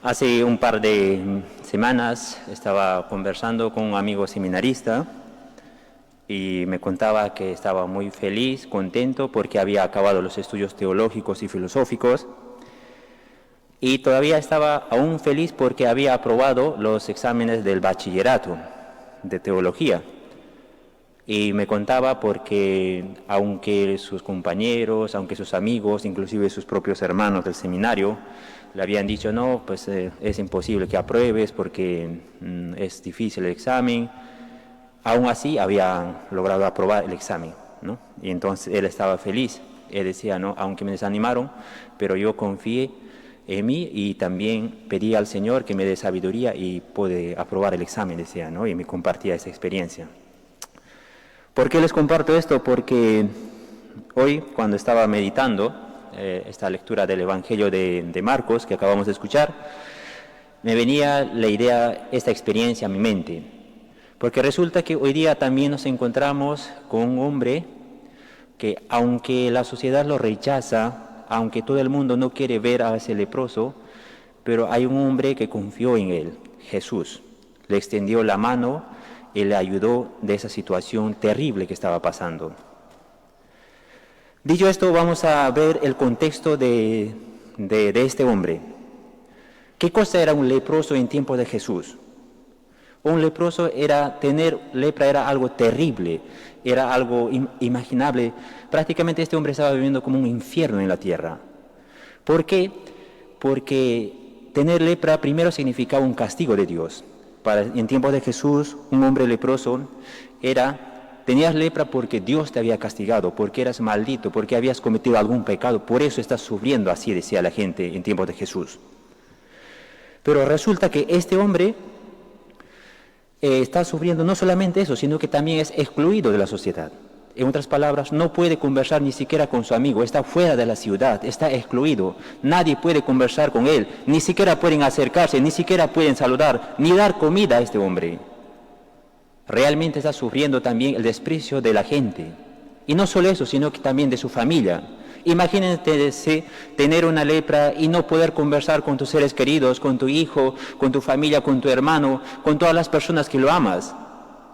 Hace un par de semanas estaba conversando con un amigo seminarista y me contaba que estaba muy feliz, contento, porque había acabado los estudios teológicos y filosóficos y todavía estaba aún feliz porque había aprobado los exámenes del bachillerato de teología. Y me contaba porque aunque sus compañeros, aunque sus amigos, inclusive sus propios hermanos del seminario, le habían dicho, no, pues es imposible que apruebes porque es difícil el examen, aún así había logrado aprobar el examen, ¿no? Y entonces él estaba feliz. Él decía, no, aunque me desanimaron, pero yo confié en mí y también pedí al Señor que me dé sabiduría y pude aprobar el examen, decía, ¿no? Y me compartía esa experiencia. ¿Por qué les comparto esto? Porque hoy, cuando estaba meditando esta lectura del Evangelio de Marcos que acabamos de escuchar, me venía la idea, esta experiencia a mi mente. Porque resulta que hoy día también nos encontramos con un hombre que, aunque la sociedad lo rechaza, aunque todo el mundo no quiere ver a ese leproso, pero hay un hombre que confió en él, Jesús. Le extendió la mano y le ayudó de esa situación terrible que estaba pasando. Dicho esto, vamos a ver el contexto de este hombre. ¿Qué cosa era un leproso en tiempos de Jesús? Un leproso tener lepra era algo terrible, era algo inimaginable. Prácticamente este hombre estaba viviendo como un infierno en la tierra. ¿Por qué? Porque tener lepra primero significaba un castigo de Dios. En tiempos de Jesús, un hombre leproso tenías lepra porque Dios te había castigado, porque eras maldito, porque habías cometido algún pecado, por eso estás sufriendo, así decía la gente en tiempos de Jesús. Pero resulta que este hombre está sufriendo no solamente eso, sino que también es excluido de la sociedad. En otras palabras, no puede conversar ni siquiera con su amigo, está fuera de la ciudad, está excluido. Nadie puede conversar con él, ni siquiera pueden acercarse, ni siquiera pueden saludar, ni dar comida a este hombre. Realmente está sufriendo también el desprecio de la gente. Y no solo eso, sino que también de su familia. Imagínense tener una lepra y no poder conversar con tus seres queridos, con tu hijo, con tu familia, con tu hermano, con todas las personas que lo amas.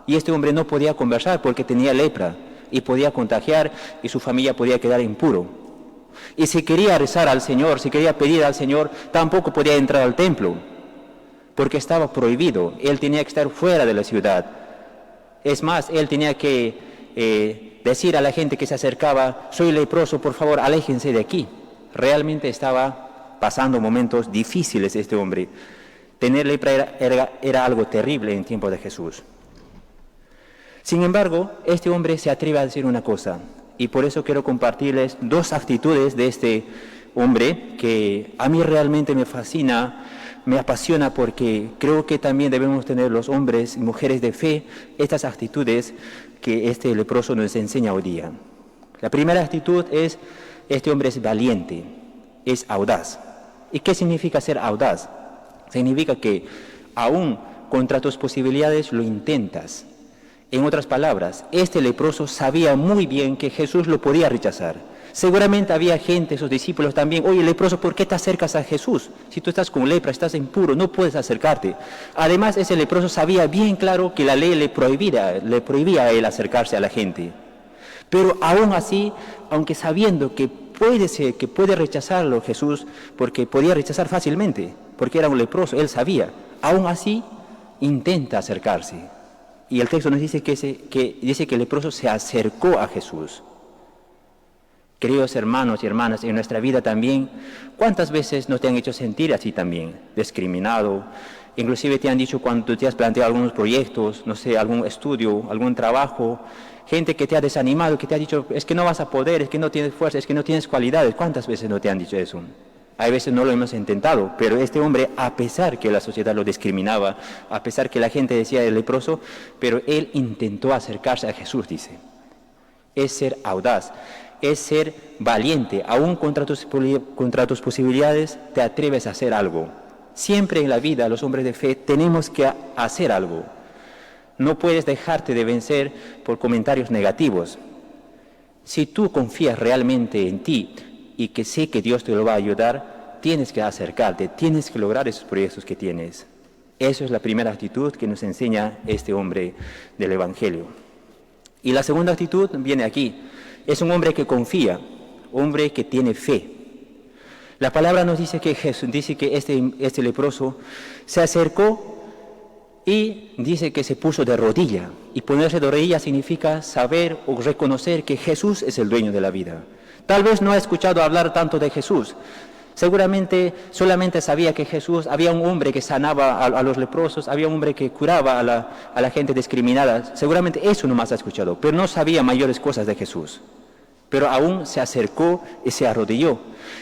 Y este hombre no podía conversar porque tenía lepra y podía contagiar y su familia podía quedar impuro. Y si quería rezar al Señor, si quería pedir al Señor, tampoco podía entrar al templo porque estaba prohibido. Él tenía que estar fuera de la ciudad. Es más, él tenía que decir a la gente que se acercaba, soy leproso, por favor, aléjense de aquí. Realmente estaba pasando momentos difíciles este hombre. Tener lepra era algo terrible en tiempos de Jesús. Sin embargo, este hombre se atreve a decir una cosa, y por eso quiero compartirles dos actitudes de este hombre que a mí realmente me fascina, me apasiona, porque creo que también debemos tener los hombres y mujeres de fe estas actitudes que este leproso nos enseña hoy día. La primera actitud es, este hombre es valiente, es audaz. ¿Y qué significa ser audaz? Significa que aún contra tus posibilidades lo intentas. En otras palabras, este leproso sabía muy bien que Jesús lo podía rechazar. Seguramente había gente, sus discípulos también, oye, leproso, ¿por qué te acercas a Jesús? Si tú estás con lepra, estás impuro, no puedes acercarte. Además, ese leproso sabía bien claro que la ley le prohibía a él acercarse a la gente. Pero aún así, aunque sabiendo que puede rechazarlo Jesús, porque podía rechazar fácilmente, porque era un leproso, él sabía, aún así intenta acercarse. Y el texto nos dice que el leproso se acercó a Jesús. Queridos hermanos y hermanas, en nuestra vida también, ¿cuántas veces nos te han hecho sentir así también? Discriminado, inclusive te han dicho cuando tú te has planteado algunos proyectos, no sé, algún estudio, algún trabajo, gente que te ha desanimado, que te ha dicho, es que no vas a poder, es que no tienes fuerza, es que no tienes cualidades. ¿Cuántas veces no te han dicho eso? Hay veces no lo hemos intentado, pero este hombre, a pesar que la sociedad lo discriminaba, a pesar que la gente decía el leproso, pero él intentó acercarse a Jesús, dice. Es ser audaz, es ser valiente, aún contra tus posibilidades te atreves a hacer algo. Siempre en la vida los hombres de fe tenemos que hacer algo. No puedes dejarte de vencer por comentarios negativos. Si tú confías realmente en ti y que sé que Dios te lo va a ayudar, tienes que acercarte, tienes que lograr esos proyectos que tienes. Esa es la primera actitud que nos enseña este hombre del Evangelio. Y la segunda actitud viene aquí. Es un hombre que confía, hombre que tiene fe. La palabra nos dice que este leproso se acercó y dice que se puso de rodilla. Y ponerse de rodilla significa saber o reconocer que Jesús es el dueño de la vida. Tal vez no ha escuchado hablar tanto de Jesús. Seguramente solamente sabía que Jesús, había un hombre que sanaba a los leprosos, había un hombre que curaba a la gente discriminada. Seguramente eso nomás ha escuchado, pero no sabía mayores cosas de Jesús. Pero aún se acercó y se arrodilló.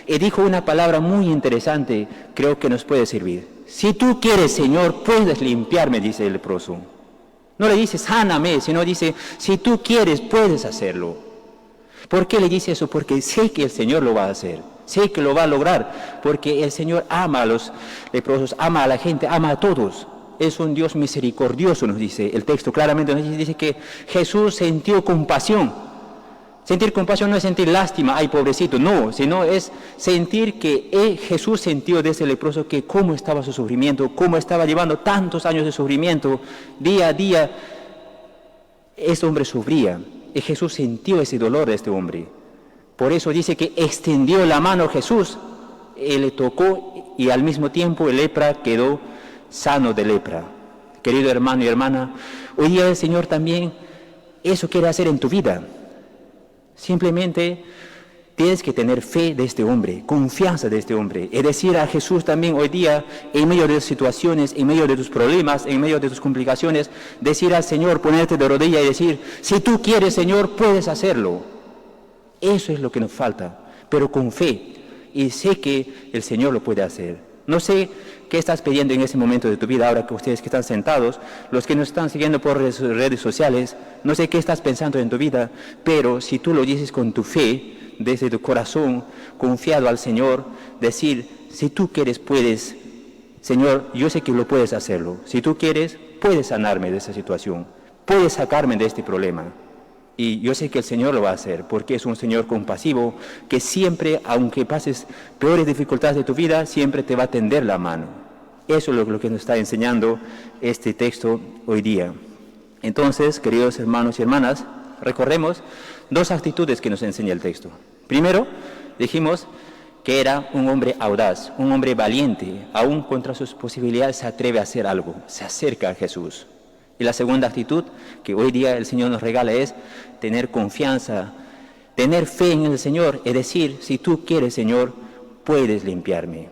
Y dijo una palabra muy interesante, creo que nos puede servir. Si tú quieres, Señor, puedes limpiarme, dice el leproso. No le dice, sáname, sino dice, si tú quieres, puedes hacerlo. ¿Por qué le dice eso? Porque sé que el Señor lo va a hacer. Sé que lo va a lograr, porque el Señor ama a los leprosos, ama a la gente, ama a todos. Es un Dios misericordioso, nos dice el texto claramente. Nos dice que Jesús sintió compasión. Sentir compasión no es sentir lástima, ay pobrecito, no, sino es sentir que Jesús sintió de ese leproso que cómo estaba su sufrimiento, cómo estaba llevando tantos años de sufrimiento, día a día, este hombre sufría, y Jesús sintió ese dolor de este hombre. Por eso dice que extendió la mano a Jesús, él le tocó y al mismo tiempo el lepra quedó sano de lepra. Querido hermano y hermana, hoy día el Señor también eso quiere hacer en tu vida. Simplemente tienes que tener fe de este hombre, confianza de este hombre. Y decir a Jesús también hoy día, en medio de tus situaciones, en medio de tus problemas, en medio de tus complicaciones, decir al Señor, ponerte de rodilla y decir, si tú quieres, Señor, puedes hacerlo. Eso es lo que nos falta, pero con fe. Y sé que el Señor lo puede hacer. No sé qué estás pidiendo en ese momento de tu vida, ahora que ustedes que están sentados, los que nos están siguiendo por redes sociales, no sé qué estás pensando en tu vida, pero si tú lo dices con tu fe, desde tu corazón, confiado al Señor, decir, si tú quieres, puedes, Señor, yo sé que lo puedes hacerlo. Si tú quieres, puedes sanarme de esa situación, puedes sacarme de este problema. Y yo sé que el Señor lo va a hacer, porque es un Señor compasivo, que siempre, aunque pases peores dificultades de tu vida, siempre te va a tender la mano. Eso es lo que nos está enseñando este texto hoy día. Entonces, queridos hermanos y hermanas, recordemos dos actitudes que nos enseña el texto. Primero, dijimos que era un hombre audaz, un hombre valiente, aún contra sus posibilidades se atreve a hacer algo, se acerca a Jesús. Y la segunda actitud que hoy día el Señor nos regala es tener confianza, tener fe en el Señor, es decir, si tú quieres, Señor, puedes limpiarme.